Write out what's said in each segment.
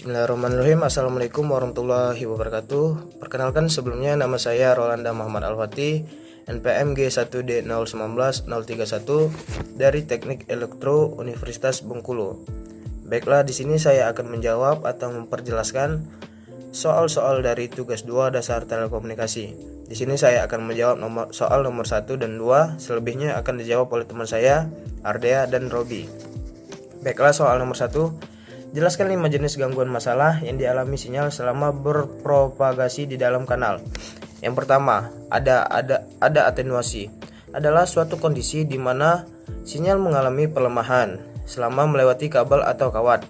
Bismillahirrahmanirrahim. Assalamualaikum warahmatullahi wabarakatuh. Perkenalkan, sebelumnya nama saya Rolanda Muhammad Al-Fatih, NPM G1D019031 dari Teknik Elektro Universitas Bengkulu. Baiklah, di sini saya akan menjawab atau memperjelaskan soal-soal dari tugas 2 dasar telekomunikasi. Di sini saya akan menjawab soal nomor 1 dan 2, selebihnya akan dijawab oleh teman saya, Ardea dan Robi. Baiklah, soal nomor 1. Jelaskan 5 jenis gangguan masalah yang dialami sinyal selama berpropagasi di dalam kanal. Yang pertama, ada atenuasi. Adalah suatu kondisi di mana sinyal mengalami pelemahan selama melewati kabel atau kawat.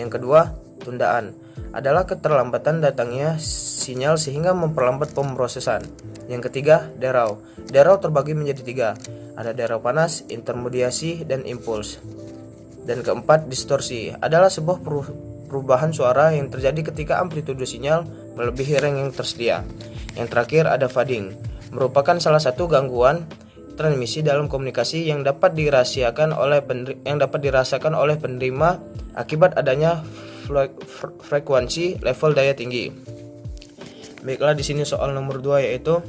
Yang kedua, tundaan. Adalah keterlambatan datangnya sinyal sehingga memperlambat pemrosesan. Yang ketiga, derau. Derau terbagi menjadi 3. Ada derau panas, intermediasi, dan impuls. Dan keempat, distorsi. Adalah sebuah perubahan suara yang terjadi ketika amplitudo sinyal melebihi range yang tersedia. Yang terakhir, ada fading. Merupakan salah satu gangguan transmisi dalam komunikasi yang dapat dirasakan oleh penerima akibat adanya frekuensi level daya tinggi. Baiklah, di sini soal nomor 2 yaitu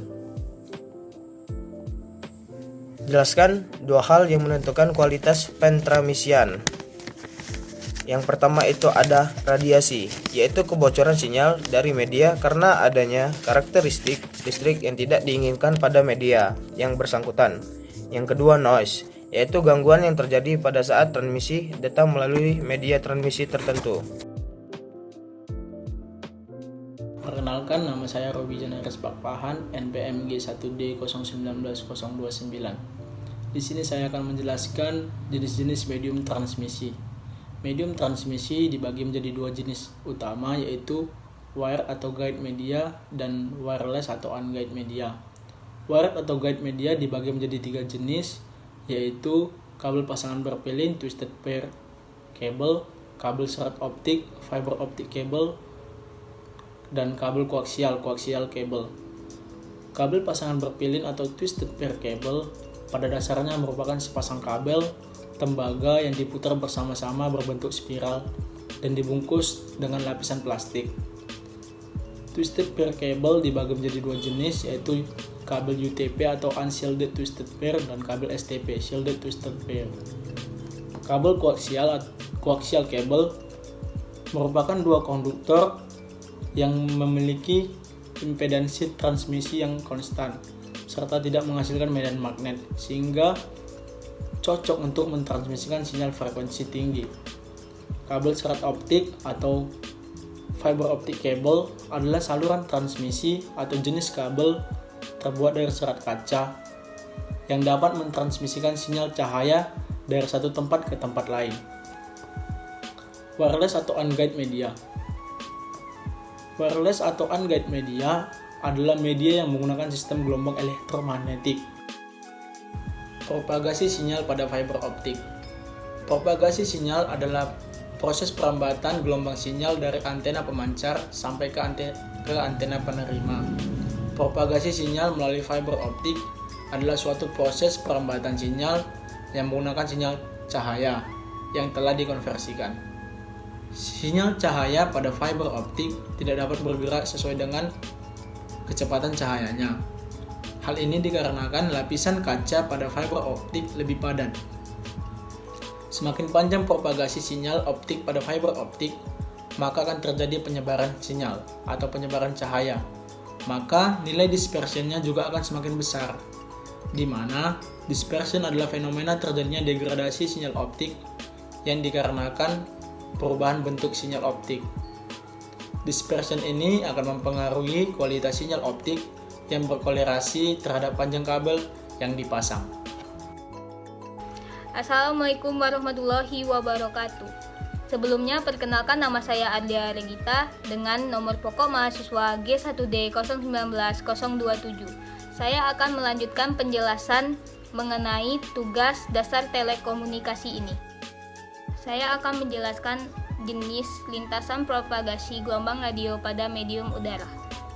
jelaskan 2 hal yang menentukan kualitas pentransmisian. Yang pertama itu ada radiasi, yaitu kebocoran sinyal dari media karena adanya karakteristik listrik yang tidak diinginkan pada media yang bersangkutan. Yang kedua, noise, yaitu gangguan yang terjadi pada saat transmisi data melalui media transmisi tertentu. Perkenalkan, nama saya Robi Janares Pakpahan, NPM G1D019029. Di sini saya akan menjelaskan jenis-jenis medium transmisi. Medium transmisi dibagi menjadi 2 jenis utama, yaitu wire atau guide media dan wireless atau unguided media. Wire atau guide media dibagi menjadi 3 jenis, yaitu kabel pasangan berpilin twisted pair cable, kabel serat optik fiber optic cable, dan kabel koaksial cable. Kabel pasangan berpilin atau twisted pair cable pada dasarnya merupakan sepasang kabel tembaga yang diputar bersama-sama berbentuk spiral dan dibungkus dengan lapisan plastik. Twisted pair cable dibagi menjadi 2 jenis, yaitu kabel UTP atau unshielded twisted pair dan kabel STP shielded twisted pair. Kabel koaksial cable merupakan 2 konduktor yang memiliki impedansi transmisi yang konstan serta tidak menghasilkan medan magnet, sehingga cocok untuk mentransmisikan sinyal frekuensi tinggi. Kabel serat optik atau fiber optic cable adalah saluran transmisi atau jenis kabel terbuat dari serat kaca yang dapat mentransmisikan sinyal cahaya dari satu tempat ke tempat lain. Wireless atau unguided media. Wireless atau unguided media adalah media yang menggunakan sistem gelombang elektromagnetik. Propagasi sinyal pada fiber optik. Propagasi sinyal adalah proses perambatan gelombang sinyal dari antena pemancar sampai ke antena penerima. Propagasi sinyal melalui fiber optik adalah suatu proses perambatan sinyal yang menggunakan sinyal cahaya yang telah dikonversikan. Sinyal cahaya pada fiber optik tidak dapat bergerak sesuai dengan kecepatan cahayanya. Hal ini dikarenakan lapisan kaca pada fiber optik lebih padat. Semakin panjang propagasi sinyal optik pada fiber optik, maka akan terjadi penyebaran sinyal atau penyebaran cahaya. Maka nilai dispersionnya juga akan semakin besar, di mana dispersion adalah fenomena terjadinya degradasi sinyal optik yang dikarenakan perubahan bentuk sinyal optik. Dispersion ini akan mempengaruhi kualitas sinyal optik yang berkolerasi terhadap panjang kabel yang dipasang. Assalamualaikum warahmatullahi wabarakatuh. Sebelumnya, perkenalkan, nama saya Ardea Regita dengan nomor pokok mahasiswa G1D019027. Saya akan melanjutkan penjelasan mengenai tugas dasar telekomunikasi ini. Saya akan menjelaskan jenis lintasan propagasi gelombang radio pada medium udara.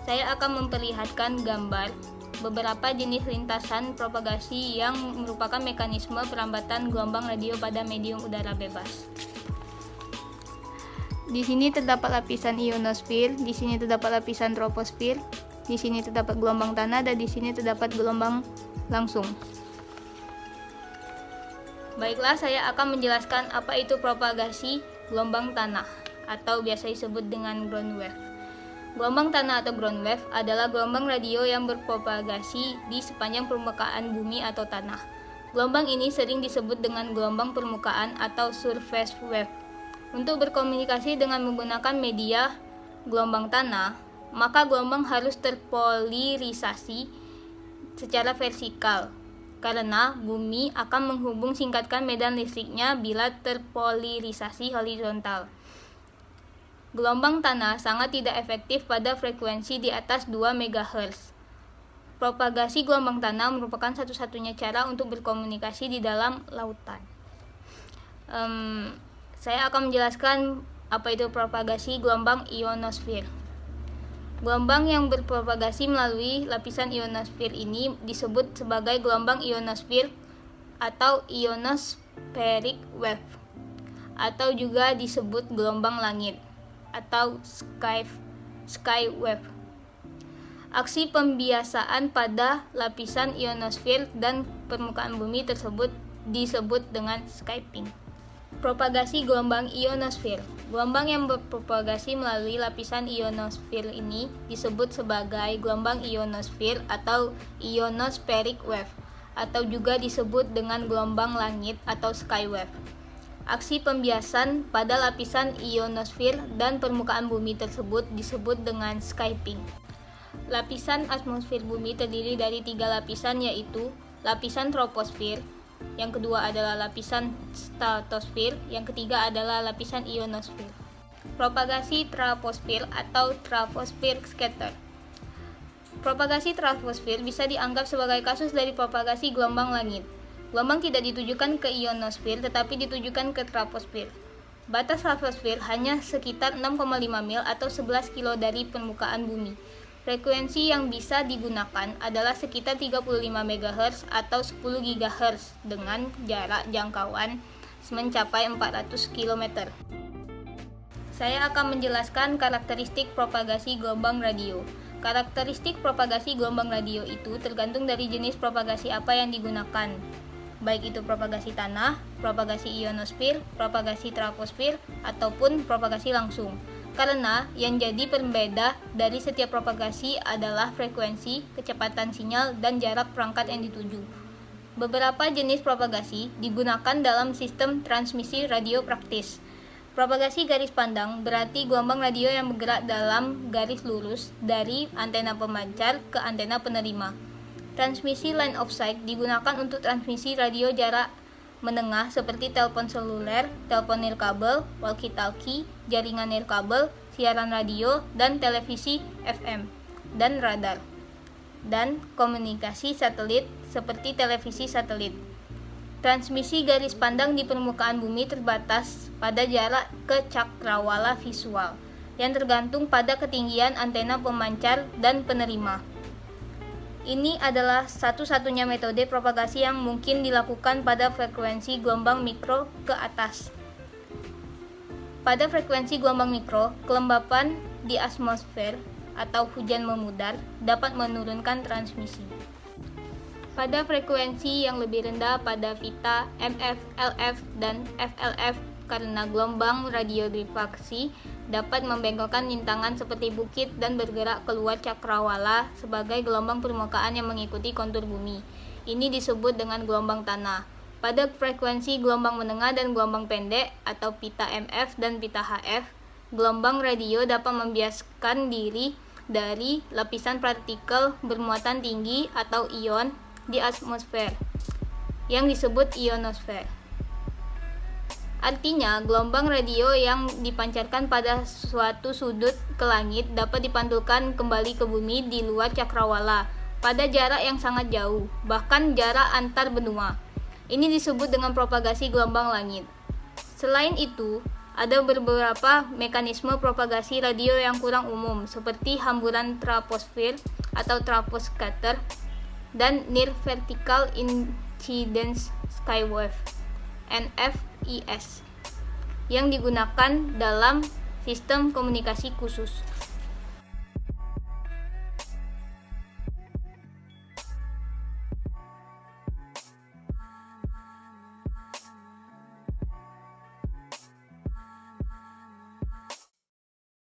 Saya akan memperlihatkan gambar beberapa jenis lintasan propagasi yang merupakan mekanisme perambatan gelombang radio pada medium udara bebas. Di sini terdapat lapisan ionosfer, di sini terdapat lapisan troposfer, di sini terdapat gelombang tanah, dan di sini terdapat gelombang langsung. Baiklah, saya akan menjelaskan apa itu propagasi gelombang tanah atau biasa disebut dengan ground wave. Gelombang tanah atau ground wave adalah gelombang radio yang berpropagasi di sepanjang permukaan bumi atau tanah. Gelombang ini sering disebut dengan gelombang permukaan atau surface wave. Untuk berkomunikasi dengan menggunakan media gelombang tanah, maka gelombang harus terpolirisasi secara vertikal, karena bumi akan menghubung singkatkan medan listriknya bila terpolirisasi horizontal. Gelombang tanah sangat tidak efektif pada frekuensi di atas 2 MHz. Propagasi gelombang tanah merupakan satu-satunya cara untuk berkomunikasi di dalam lautan. Saya akan menjelaskan apa itu propagasi gelombang ionosfer. Gelombang yang berpropagasi melalui lapisan ionosfer ini disebut sebagai gelombang ionosfer atau ionospheric wave, atau juga disebut gelombang langit atau sky wave. Aksi pembiasaan pada lapisan ionosfer dan permukaan bumi tersebut disebut dengan skyping. Propagasi gelombang ionosfer. Gelombang yang berpropagasi melalui lapisan ionosfer ini disebut sebagai gelombang ionosfer atau ionospheric wave, atau juga disebut dengan gelombang langit atau sky wave. Aksi pembiasan pada lapisan ionosfer dan permukaan bumi tersebut disebut dengan skyping. Lapisan atmosfer bumi terdiri dari 3 lapisan, yaitu lapisan troposfer, yang kedua adalah lapisan stratosfer, yang ketiga adalah lapisan ionosfer. Propagasi troposfer atau troposfer scatter. Propagasi troposfer bisa dianggap sebagai kasus dari propagasi gelombang langit. Gelombang tidak ditujukan ke ionosfer tetapi ditujukan ke troposfer. Batas troposfer hanya sekitar 6,5 mil atau 11 kilo dari permukaan bumi. Frekuensi yang bisa digunakan adalah sekitar 35 MHz atau 10 GHz dengan jarak jangkauan mencapai 400 km. Saya akan menjelaskan karakteristik propagasi gelombang radio. Karakteristik propagasi gelombang radio itu tergantung dari jenis propagasi apa yang digunakan, baik itu propagasi tanah, propagasi ionosfer, propagasi troposfer, ataupun propagasi langsung. Karena yang jadi pembeda dari setiap propagasi adalah frekuensi, kecepatan sinyal, dan jarak perangkat yang dituju. Beberapa jenis propagasi digunakan dalam sistem transmisi radio praktis. Propagasi garis pandang berarti gelombang radio yang bergerak dalam garis lurus dari antena pemancar ke antena penerima. Transmisi line of sight digunakan untuk transmisi radio jarak menengah seperti telepon seluler, telepon nirkabel, walkie-talkie, jaringan nirkabel, siaran radio, dan televisi FM, dan radar, dan komunikasi satelit seperti televisi satelit. Transmisi garis pandang di permukaan bumi terbatas pada jarak ke cakrawala visual, yang tergantung pada ketinggian antena pemancar dan penerima. Ini adalah satu-satunya metode propagasi yang mungkin dilakukan pada frekuensi gelombang mikro ke atas. Pada frekuensi gelombang mikro, kelembapan di atmosfer atau hujan memudar dapat menurunkan transmisi. Pada frekuensi yang lebih rendah pada pita MF, LF, dan FLF, karena gelombang radio difraksi dapat membengkokkan rintangan seperti bukit dan bergerak keluar cakrawala sebagai gelombang permukaan yang mengikuti kontur bumi. Ini disebut dengan gelombang tanah. Pada frekuensi gelombang menengah dan gelombang pendek atau pita MF dan pita HF, gelombang radio dapat membiaskan diri dari lapisan partikel bermuatan tinggi atau ion di atmosfer yang disebut ionosfer. Artinya, gelombang radio yang dipancarkan pada suatu sudut ke langit dapat dipantulkan kembali ke bumi di luar cakrawala pada jarak yang sangat jauh, bahkan jarak antar benua. Ini disebut dengan propagasi gelombang langit. Selain itu, ada beberapa mekanisme propagasi radio yang kurang umum, seperti hamburan troposfer atau troposcatter dan Near Vertical Incidence Skywave (NFIS) yang digunakan dalam sistem komunikasi khusus.